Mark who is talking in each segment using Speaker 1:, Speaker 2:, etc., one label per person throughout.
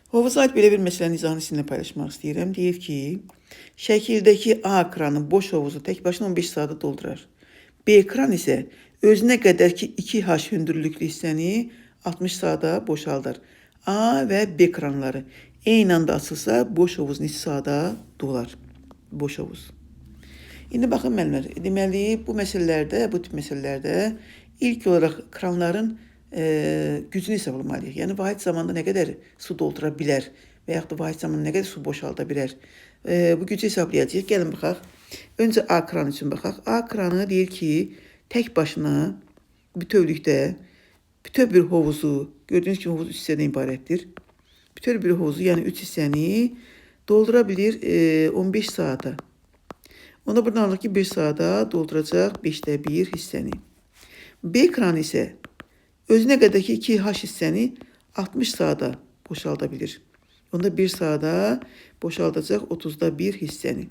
Speaker 1: Hovuza ait belə bir məsələnin izahını sizinlə paylaşmaq istəyirəm. Deyir ki, şəkildəki A ekranı boş hovuzu tək başına 15 saata doldurar. B ekran isə özünə qədər ki 2H hündürlüklü hissəni 60 saata boşaldır. A və B ekranları eyni anda açılsa boş hovuz neçə saata dolar? Boş hovuz. İndi baxın müəllimlər, deməli bu tip məsələlərdə ilk olaraq kranların gücünü hesablamalıyıq. Yəni vahid zamanda nə qədər su doldura bilər və yaxud da vahid zamanda nə qədər su boşalda bilər. Bu gücü hesablayacağıq. Gəlin baxaq. Öncə A kranı üçün baxaq. A kranı deyir ki, tək başına bütövlükdə bütöv bir hovuzu, gördüyünüz kimi hovuz 3 hissədən ibarətdir. Bütöv bir hovuzu, yəni 3 hissəni doldura bilir 15 saata. Ona buradan alırıq ki 1 saata dolduracaq 5də 1 hissəni. B kranı isə özünə qədər ki 2H hissəni 60 saata boşalda bilir. Onda 1 saata boşaldacaq 30'da 1 hissəni.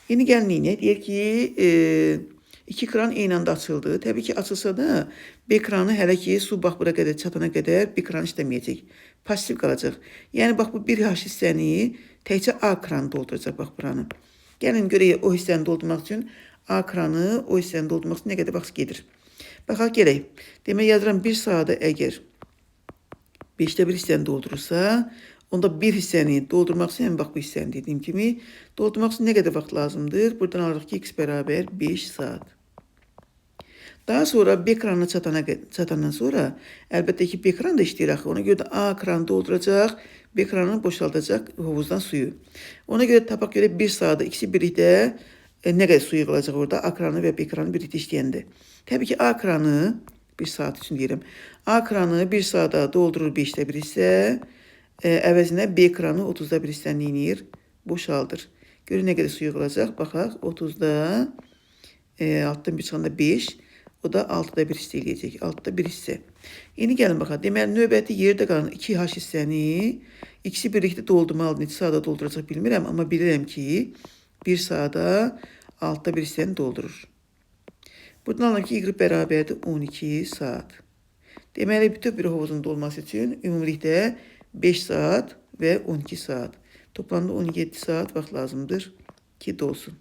Speaker 1: Yeni gəlin yine deyir ki iki kran eyni anda açıldı. Təbii ki açılsa da B kranı hələ ki su bax bura qədər çatana qədər B kranı işləməyəcək. Pasiv qalacaq. Yəni bax bu 1H hissəni təkcə A kranı dolduracaq bax buranı. Gəlin görək o hissəni doldurmaq üçün A kranı o hissəni doldurmaq üçün nə qədər vaxt gedir. Baxaq gələk. Demək yazıram 1 saata əgər 5də 1 hissəni doldurursa, onda 1 hissəni doldurmaq üçün bax bu hissəni dediyim kimi doldurmaq üçün nə qədər vaxt lazımdır? Buradan alırıq ki x bərabər 5 saat. Daha sonra B kranına çatandan sonra əlbəttə ki B kranı da işləyir axı. Ona görə də A kranı dolduracaq, B kranını boşaldacaq hovuzdan suyu. Ona görə tapaq görə 1 saata ikisi birlikdə nə qədər su yığılacaq orada A kranı və B kranı birlikdə işləyəndə. Təbii ki A kranı 1 saat üçün deyirəm. A kranı 1 saata doldurur 5də 1 hissə, əvəzinə B kranı 30'da 1 hissəni inir, boşaldır. Görün nə qədər su yığılacaq. Baxaq 30'da altdan bir çıxanda 5, o da 6'da 1 hissə eləyəcək. 6'da 1 hissə. Yeni gəlin baxaq. Deməli növbəti yerdə qalan 2H hissəni ikisi birlikdə doldurmalı. Neçə saata dolduracaq bilmirəm, amma bilirəm ki 1 saata 6'da 1 hissəni doldurur. Buradan alınır ki y bərabərdir 12 saat. Deməli bütöv bir hovuzun dolması üçün ümumilikdə 5 saat və 12 saat. Toplamda 17 saat vaxt lazımdır ki dolsun.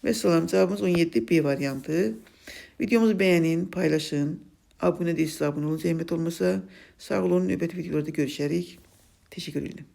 Speaker 1: Və salam, cavabımız 17 B variantı. Videomuzu beğenin, paylaşın. Abone değilsiniz, abone olun. Zəhmət olmasa sağ olun. Növbəti videolarda görüşərik. Teşekkür ederim.